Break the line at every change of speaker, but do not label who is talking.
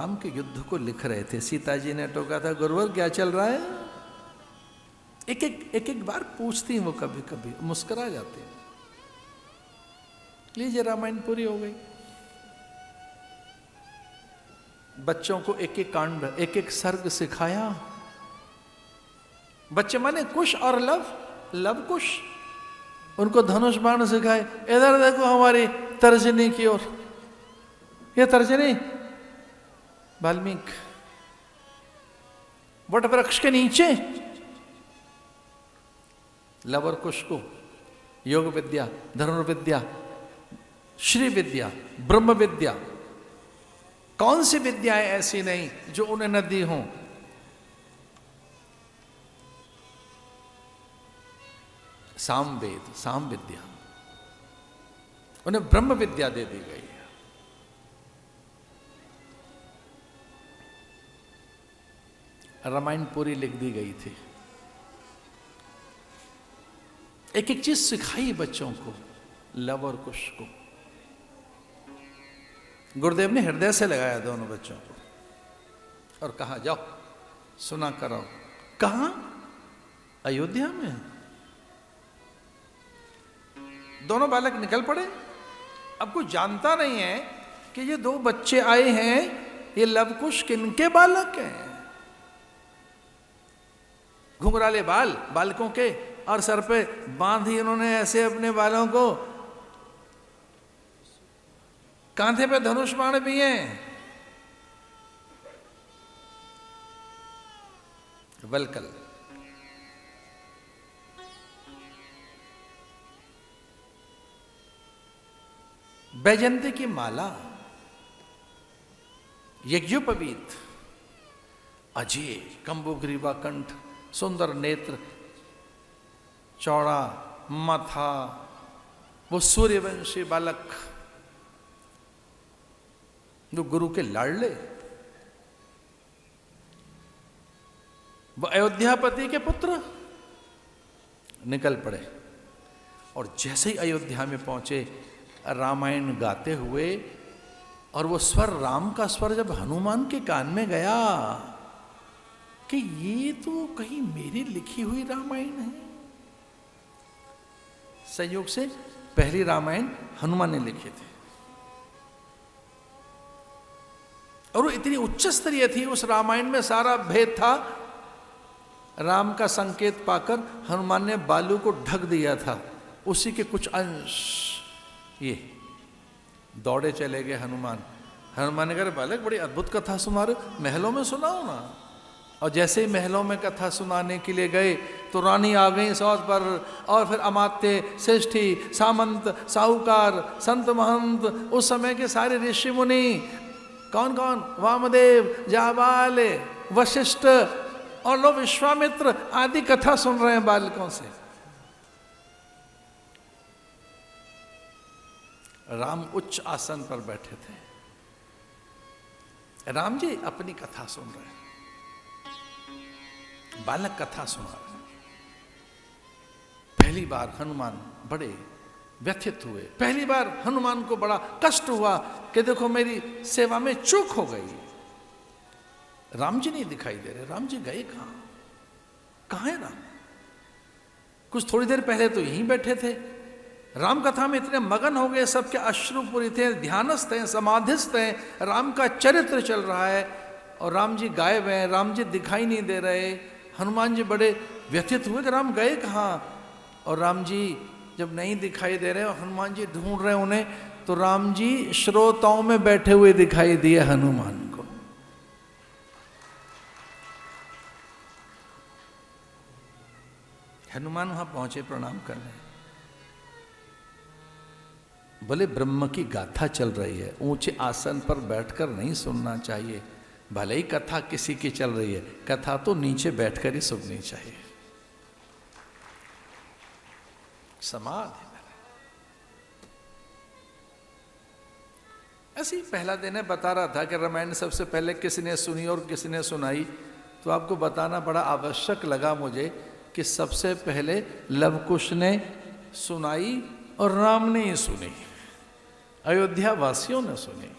राम के युद्ध को लिख रहे थे। सीता जी ने टोका था, गुरुवर क्या चल रहा है? एक बार पूछती वो, कभी कभी मुस्कुरा जाते हैं। लीजिए रामायण पूरी हो गई। बच्चों को एक एक कांड, एक एक सर्ग सिखाया। बच्चे माने कुश और लव, लव कुश। उनको धनुष बाण सिखाए। इधर देखो हमारी तर्जनी की ओर, ये तर्जनी वाल्मीकि वट वृक्ष के नीचे लव और कुश को योग विद्या, धनुर्विद्या, श्री विद्या, ब्रह्म विद्या, कौन सी विद्याएं ऐसी नहीं जो उन्हें न दी हों। साम वेद, साम विद्या, उन्हें ब्रह्म विद्या दे दी गई है। रामायण पूरी लिख दी गई थी। एक एक चीज सिखाई बच्चों को, लव और कुश को। गुरुदेव ने हृदय से लगाया दोनों बच्चों को और कहा जाओ सुना कराओ। कहां? अयोध्या में। दोनों बालक निकल पड़े। अब कोई जानता नहीं है कि ये दो बच्चे आए हैं, ये लवकुश किनके बालक हैं। घुंघराले बाल बालकों के, और सर पे बांधी उन्होंने ऐसे अपने बालों को, कांधे पे धनुष बाण भी हैं। वलकल बैजंती की माला, यज्ञोपवीत, अजय कंबुग्रीवा कंठ, सुंदर नेत्र, चौड़ा माथा, वो सूर्यवंशी बालक जो गुरु के लाडले, वो अयोध्यापति के पुत्र निकल पड़े। और जैसे ही अयोध्या में पहुंचे, रामायण गाते हुए, और वो स्वर, राम का स्वर जब हनुमान के कान में गया कि ये तो कहीं मेरी लिखी हुई रामायण है। संयोग से पहली रामायण हनुमान ने लिखी थी, और वो इतनी उच्च स्तरीय थी, उस रामायण में सारा भेद था। राम का संकेत पाकर हनुमान ने बालू को ढक दिया था, उसी के कुछ अंश। ये दौड़े चले गए हनुमान। हनुमान ने कहा, बालक बड़ी अद्भुत कथा सुना रहे, महलों में सुनाओ ना। और जैसे ही महलों में कथा सुनाने के लिए गए तो रानी आ गई सौत पर, और फिर अमात्य, श्रेष्ठी, सामंत, साहूकार, संत महंत, उस समय के सारे ऋषि मुनि, कौन कौन, वामदेव, जाबाल, वशिष्ठ और लोग विश्वामित्र आदि कथा सुन रहे हैं बालकों से। राम उच्च आसन पर बैठे थे। राम जी अपनी कथा सुन रहे हैं, बालक कथा सुना रहे हैं। पहली बार हनुमान बड़े व्यथित हुए। पहली बार हनुमान को बड़ा कष्ट हुआ कि देखो मेरी सेवा में चूक हो गई। राम जी नहीं दिखाई दे रहे। राम जी गए कहां? कहां है राम? कुछ थोड़ी देर पहले तो यहीं बैठे थे। राम कथा में इतने मगन हो गए, सबके अश्रुपूरी थे, ध्यानस्थ हैं, समाधिस्थ हैं। राम का चरित्र चल रहा है और राम जी गायब हैं, राम जी दिखाई नहीं दे रहे। हनुमान जी बड़े व्यथित हुए कि राम गए कहाँ। और राम जी जब नहीं दिखाई दे रहे और हनुमान जी ढूंढ रहे उन्हें, तो राम जी श्रोताओं में बैठे हुए दिखाई दिए हनुमान को। हनुमान वहां पहुंचे प्रणाम करने। बोले ब्रह्म की गाथा चल रही है, ऊंचे आसन पर बैठकर नहीं सुनना चाहिए। भले ही कथा किसी की चल रही है, कथा तो नीचे बैठकर ही सुननी चाहिए। समाधि में ऐसी पहला दिन है, बता रहा था कि रामायण सबसे पहले किसने सुनी और किसने सुनाई। तो आपको बताना बड़ा आवश्यक लगा मुझे कि सबसे पहले लवकुश ने सुनाई और राम ने ही सुनी, अयोध्या वासियों ने सुनी।